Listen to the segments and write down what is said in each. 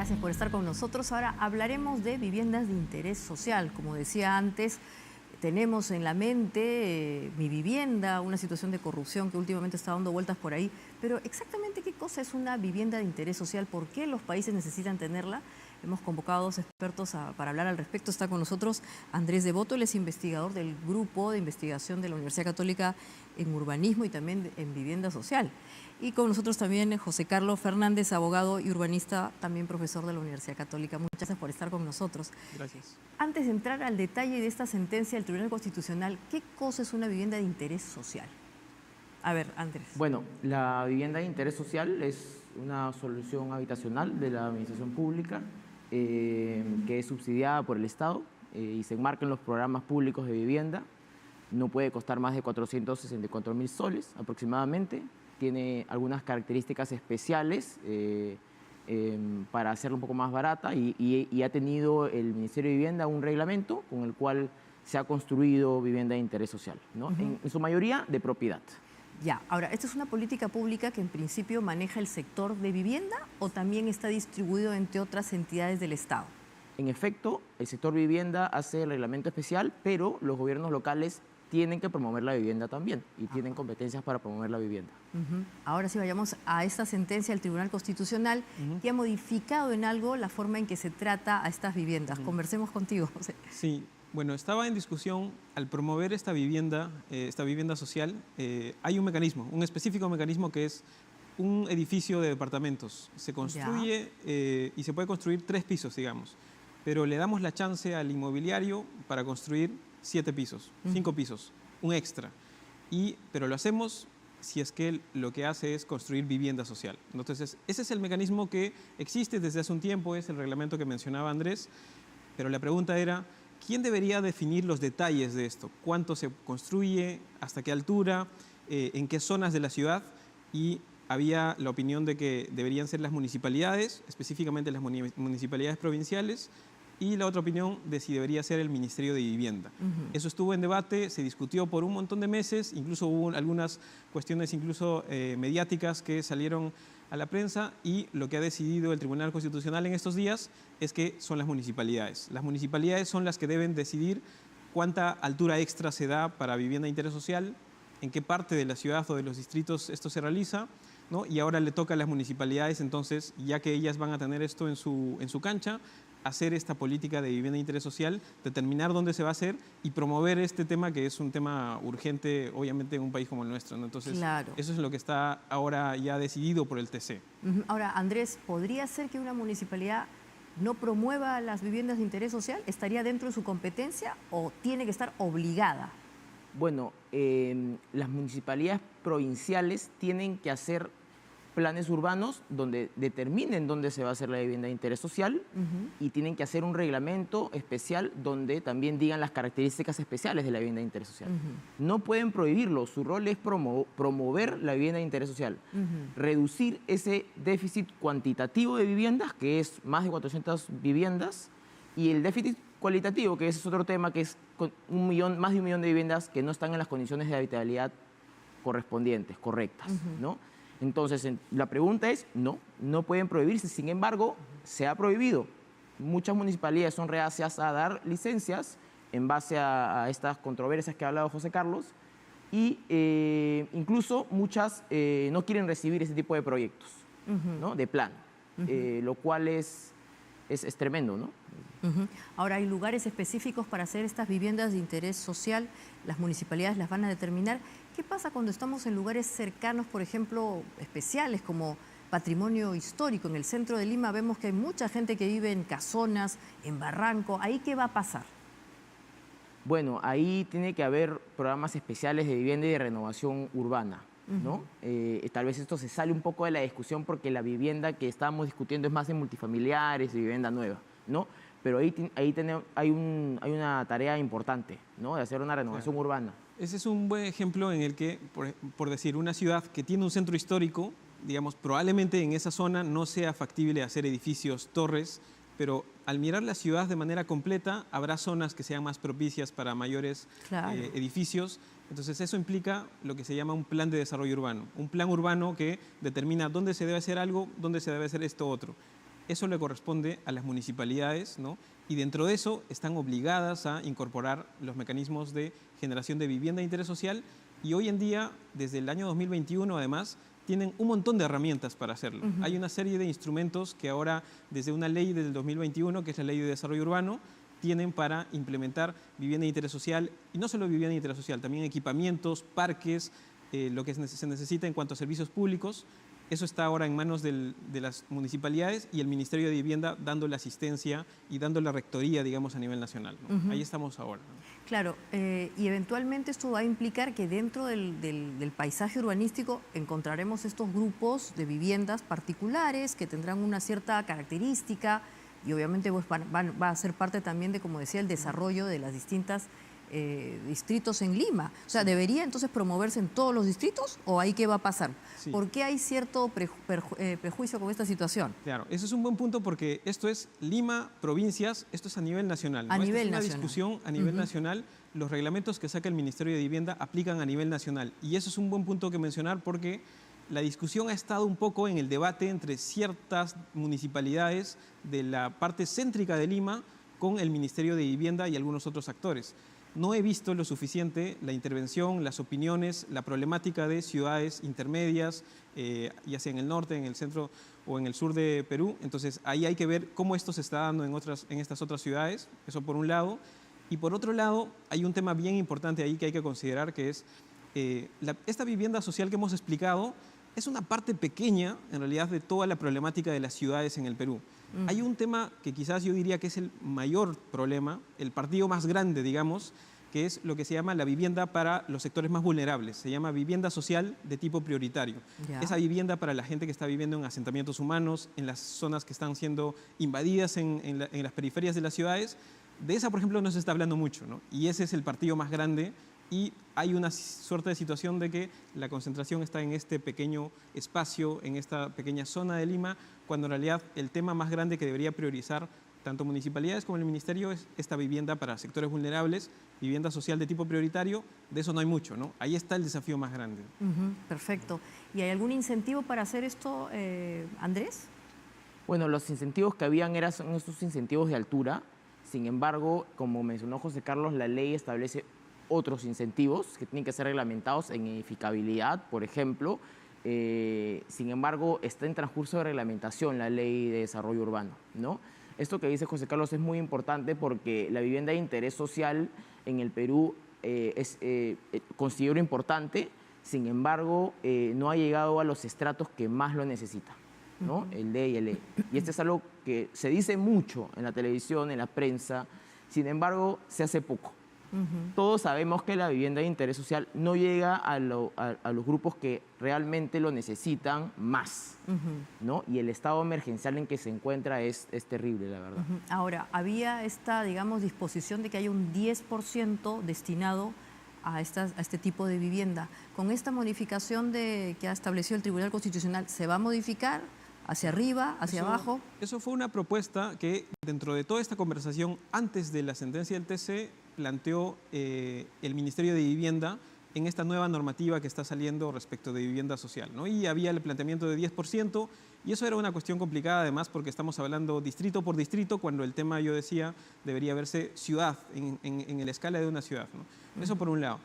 Gracias por estar con nosotros. Ahora hablaremos de viviendas de interés social. Como decía antes, tenemos en la mente Mi Vivienda, una situación de corrupción que últimamente está dando vueltas por ahí. Pero exactamente qué cosa es una vivienda de interés social, por qué los países necesitan tenerla. Hemos convocado a dos expertos para hablar al respecto. Está con nosotros Andrés Devoto, él es investigador del Grupo de Investigación de la Universidad Católica en Urbanismo y también en Vivienda Social. Y con nosotros también José Carlos Fernández, abogado y urbanista, también profesor de la Universidad Católica. Muchas gracias por estar con nosotros. Gracias. Antes de entrar al detalle de esta sentencia del Tribunal Constitucional, ¿qué cosa es una vivienda de interés social? A ver, Andrés. Bueno, la vivienda de interés social es una solución habitacional de la administración pública que es subsidiada por el Estado y se enmarca en los programas públicos de vivienda. No puede costar más de 464.000 soles aproximadamente. Tiene algunas características especiales para hacerla un poco más barata y ha tenido el Ministerio de Vivienda un reglamento con el cual se ha construido vivienda de interés social, ¿no? En su mayoría de propiedad. Ya, ahora, ¿esta es una política pública que en principio maneja el sector de vivienda o también está distribuido entre otras entidades del Estado? En efecto, el sector vivienda hace el reglamento especial, pero los gobiernos locales tienen que promover la vivienda también y tienen competencias para promover la vivienda. Ahora sí vayamos a esta sentencia del Tribunal Constitucional que ha modificado en algo la forma en que se trata a estas viviendas. Conversemos contigo, José. Sí, bueno, estaba en discusión al promover esta vivienda social, hay un mecanismo, un específico mecanismo que es un edificio de departamentos. Se construye y se puede construir 3 pisos, digamos, pero le damos la chance al inmobiliario para construir 7 pisos, 5 pisos, un extra. Pero lo hacemos si es que lo que hace es construir vivienda social. Entonces, ese es el mecanismo que existe desde hace un tiempo, es el reglamento que mencionaba Andrés, pero la pregunta era, ¿quién debería definir los detalles de esto? ¿Cuánto se construye? ¿Hasta qué altura? ¿En qué zonas de la ciudad? Y había la opinión de que deberían ser las municipalidades, específicamente las municipalidades provinciales, y la otra opinión de si debería ser el Ministerio de Vivienda. Eso estuvo en debate, se discutió por un montón de meses, incluso hubo algunas cuestiones mediáticas que salieron a la prensa, y lo que ha decidido el Tribunal Constitucional en estos días es que son las municipalidades. Las municipalidades son las que deben decidir cuánta altura extra se da para vivienda de interés social, en qué parte de la ciudad o de los distritos esto se realiza, ¿no? Y ahora le toca a las municipalidades, entonces, ya que ellas van a tener esto en su cancha, hacer esta política de vivienda de interés social, determinar dónde se va a hacer y promover este tema, que es un tema urgente, obviamente, en un país como el nuestro, ¿no? Entonces, claro, eso es lo que está ahora ya decidido por el TC. Ahora, Andrés, ¿podría ser que una municipalidad no promueva las viviendas de interés social? ¿Estaría dentro de su competencia o tiene que estar obligada? Bueno, las municipalidades provinciales tienen que hacer planes urbanos donde determinen dónde se va a hacer la vivienda de interés social y tienen que hacer un reglamento especial donde también digan las características especiales de la vivienda de interés social. No pueden prohibirlo, su rol es promover la vivienda de interés social, reducir ese déficit cuantitativo de viviendas, que es más de 400 viviendas, y el déficit cualitativo, que ese es otro tema, que es más de 1 millón de viviendas que no están en las condiciones de habitabilidad correspondientes, correctas, ¿no? Entonces, la pregunta es, no pueden prohibirse. Sin embargo, se ha prohibido. Muchas municipalidades son reacias a dar licencias en base a estas controversias que ha hablado José Carlos y incluso muchas no quieren recibir ese tipo de proyectos, ¿no? De plan, lo cual es tremendo, ¿no? Ahora, ¿hay lugares específicos para hacer estas viviendas de interés social? ¿Las municipalidades las van a determinar? ¿Qué pasa cuando estamos en lugares cercanos, por ejemplo, especiales como patrimonio histórico? En el centro de Lima vemos que hay mucha gente que vive en casonas, en barranco. ¿Ahí qué va a pasar? Bueno, ahí tiene que haber programas especiales de vivienda y de renovación urbana, ¿no? Tal vez esto se sale un poco de la discusión porque la vivienda que estábamos discutiendo es más de multifamiliares y vivienda nueva, ¿no? Pero hay una tarea importante, ¿no? De hacer una renovación urbana. Ese es un buen ejemplo en el que, por decir, una ciudad que tiene un centro histórico, digamos, probablemente en esa zona no sea factible hacer edificios, torres, pero al mirar la ciudad de manera completa, habrá zonas que sean más propicias para mayores edificios. Entonces, eso implica lo que se llama un plan de desarrollo urbano. Un plan urbano que determina dónde se debe hacer algo, dónde se debe hacer esto otro. eso le corresponde a las municipalidades, ¿no? Y dentro de eso están obligadas a incorporar los mecanismos de generación de vivienda de interés social y hoy en día, desde el año 2021 además, tienen un montón de herramientas para hacerlo. Hay una serie de instrumentos que ahora, desde una ley del 2021, que es la Ley de Desarrollo Urbano, tienen para implementar vivienda de interés social, y no solo vivienda de interés social, también equipamientos, parques, lo que se necesita en cuanto a servicios públicos. Eso está ahora en manos de las municipalidades y el Ministerio de Vivienda dando la asistencia y dando la rectoría, digamos, a nivel nacional, ¿no? Ahí estamos ahora, ¿no? Claro, y eventualmente esto va a implicar que dentro del paisaje urbanístico encontraremos estos grupos de viviendas particulares que tendrán una cierta característica y obviamente pues, va a ser parte también de, como decía, el desarrollo de las distintas distritos en Lima. O sea, ¿debería entonces promoverse en todos los distritos o ahí qué va a pasar? Sí. ¿Por qué hay cierto prejuicio con esta situación? Claro, ese es un buen punto porque esto es Lima, provincias, esto es a nivel nacional, ¿no? A nivel Esta es una nacional. discusión a nivel nacional. Los reglamentos que saca el Ministerio de Vivienda aplican a nivel nacional. Y eso es un buen punto que mencionar porque la discusión ha estado un poco en el debate entre ciertas municipalidades de la parte céntrica de Lima con el Ministerio de Vivienda y algunos otros actores. No he visto lo suficiente la intervención, las opiniones, la problemática de ciudades intermedias, ya sea en el norte, en el centro o en el sur de Perú. Entonces, ahí hay que ver cómo esto se está dando en estas otras ciudades, eso por un lado. Y por otro lado, hay un tema bien importante ahí que hay que considerar, que es esta vivienda social que hemos explicado es una parte pequeña, en realidad, de toda la problemática de las ciudades en el Perú. Hay un tema que quizás yo diría que es el mayor problema, el partido más grande, digamos, que es lo que se llama la vivienda para los sectores más vulnerables. Se llama vivienda social de tipo prioritario. Ya. Esa vivienda para la gente que está viviendo en asentamientos humanos, en las zonas que están siendo invadidas en las periferias de las ciudades. De esa, por ejemplo, no se está hablando mucho, ¿no? Y ese es el partido más grande y hay una suerte de situación de que la concentración está en este pequeño espacio, en esta pequeña zona de Lima, cuando en realidad el tema más grande que debería priorizar tanto municipalidades como el ministerio es esta vivienda para sectores vulnerables, vivienda social de tipo prioritario. De eso no hay mucho, ¿no? Ahí está el desafío más grande. Perfecto. ¿Y hay algún incentivo para hacer esto, Andrés? Bueno, los incentivos que habían son estos incentivos de altura. Sin embargo, como mencionó José Carlos, la ley establece otros incentivos que tienen que ser reglamentados en edificabilidad, por ejemplo. Sin embargo, está en transcurso de reglamentación la Ley de Desarrollo Urbano, ¿no? Esto que dice José Carlos es muy importante porque la vivienda de interés social en el Perú considero importante, sin embargo, no ha llegado a los estratos que más lo necesitan, ¿no? El D y el E. Y esto es algo que se dice mucho en la televisión, en la prensa, sin embargo, se hace poco. Todos sabemos que la vivienda de interés social no llega a los grupos que realmente lo necesitan más, ¿no? Y el estado emergencial en que se encuentra es terrible, la verdad. Ahora, había esta, digamos, disposición de que haya un 10% destinado a este tipo de vivienda. Con esta modificación que ha establecido el Tribunal Constitucional, ¿se va a modificar hacia arriba, hacia abajo? Eso fue una propuesta que dentro de toda esta conversación, antes de la sentencia del TC, planteó el Ministerio de Vivienda en esta nueva normativa que está saliendo respecto de vivienda social, ¿no? Y había el planteamiento de 10%, y eso era una cuestión complicada además porque estamos hablando distrito por distrito, cuando el tema, yo decía, debería verse ciudad, en la escala de una ciudad, ¿no? Eso por un lado.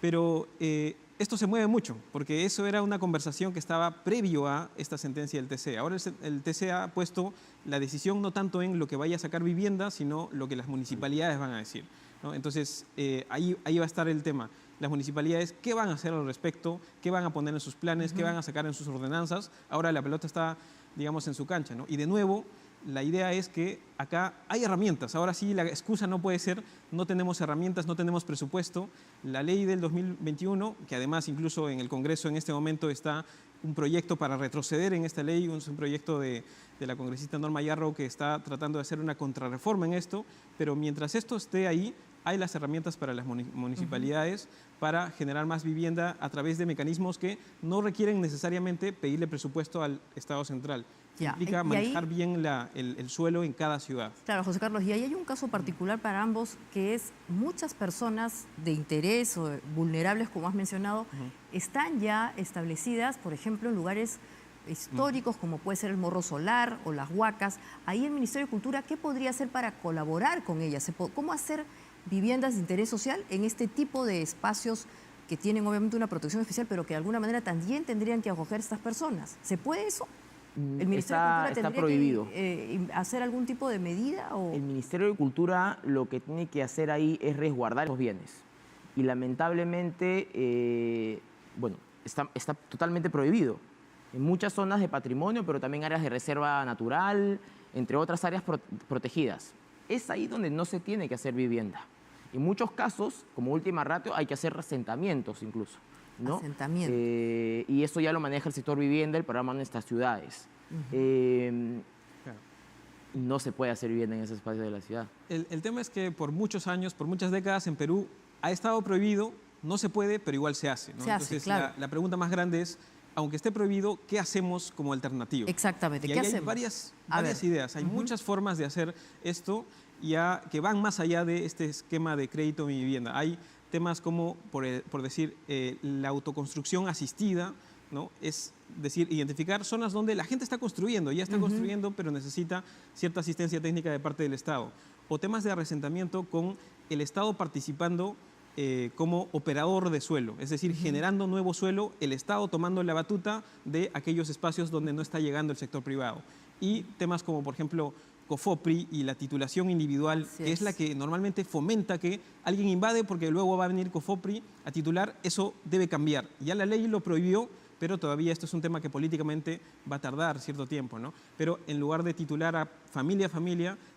Pero esto se mueve mucho, porque eso era una conversación que estaba previo a esta sentencia del TC. Ahora el TC ha puesto la decisión no tanto en lo que vaya a sacar vivienda, sino lo que las municipalidades van a decir, ¿no? Entonces, ahí va a estar el tema. Las municipalidades, ¿qué van a hacer al respecto? ¿Qué van a poner en sus planes? ¿Qué van a sacar en sus ordenanzas? Ahora la pelota está, digamos, en su cancha, ¿no? Y de nuevo, la idea es que acá hay herramientas. Ahora sí, la excusa no puede ser no tenemos herramientas, no tenemos presupuesto. La ley del 2021, que además incluso en el Congreso en este momento está un proyecto para retroceder en esta ley, un proyecto de la congresista Norma Yarrow que está tratando de hacer una contrarreforma en esto, pero mientras esto esté ahí, hay las herramientas para las municipalidades para generar más vivienda a través de mecanismos que no requieren necesariamente pedirle presupuesto al Estado central. Ya. Implica manejar bien el suelo en cada ciudad. Claro, José Carlos, y ahí hay un caso particular para ambos, que es muchas personas de interés o vulnerables, como has mencionado, están ya establecidas, por ejemplo, en lugares históricos, como puede ser el Morro Solar o las Huacas. Ahí el Ministerio de Cultura, ¿qué podría hacer para colaborar con ellas? ¿Cómo hacer viviendas de interés social en este tipo de espacios que tienen obviamente una protección especial, pero que de alguna manera también tendrían que acoger a estas personas? ¿Se puede eso? ¿El Ministerio de Cultura Está tendría prohibido. que hacer algún tipo de medida? O... El Ministerio de Cultura lo que tiene que hacer ahí es resguardar los bienes. Y lamentablemente, bueno, está totalmente prohibido. En muchas zonas de patrimonio, pero también áreas de reserva natural, entre otras áreas protegidas. Es ahí donde no se tiene que hacer vivienda. En muchos casos, como última ratio, hay que hacer asentamientos incluso, ¿no? Asentamientos. Y eso ya lo maneja el sector vivienda, el programa de nuestras ciudades. Claro. No se puede hacer vivienda en ese espacio de la ciudad. El tema es que por muchos años, por muchas décadas en Perú ha estado prohibido, no se puede, pero igual se hace, ¿no? Se hace, Entonces, claro. la pregunta más grande es, aunque esté prohibido, ¿qué hacemos como alternativa? Exactamente, Y ¿qué ahí hay hacemos? varias A ver. ideas, hay muchas formas de hacer esto ya que van más allá de este esquema de crédito Mi Vivienda. Hay temas como, por decir, la autoconstrucción asistida, ¿no? Es decir, identificar zonas donde la gente está construyendo, ya está construyendo, pero necesita cierta asistencia técnica de parte del Estado. O temas de arrendamiento con el Estado participando como operador de suelo, es decir, generando nuevo suelo, el Estado tomando la batuta de aquellos espacios donde no está llegando el sector privado. Y temas como, por ejemplo, COFOPRI y la titulación individual, Así que es la que normalmente fomenta que alguien invade porque luego va a venir COFOPRI a titular, eso debe cambiar. Ya la ley lo prohibió, pero todavía esto es un tema que políticamente va a tardar cierto tiempo, ¿no? Pero en lugar de titular a familia,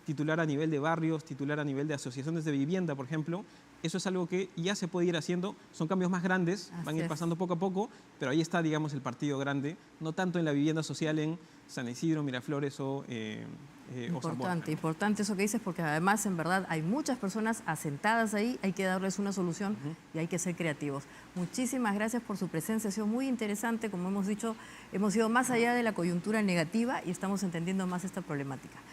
titular a nivel de barrios, titular a nivel de asociaciones de vivienda, por ejemplo, eso es algo que ya se puede ir haciendo, son cambios más grandes, van a Así ir es. pasando poco a poco, pero ahí está, digamos, el partido grande, no tanto en la vivienda social en San Isidro, Miraflores o San Borja, ¿no? Importante eso que dices, porque además, en verdad, hay muchas personas asentadas ahí, hay que darles una solución y hay que ser creativos. Muchísimas gracias por su presencia, ha sido muy interesante, como hemos dicho, hemos ido más allá de la coyuntura negativa y estamos entendiendo más esta problemática.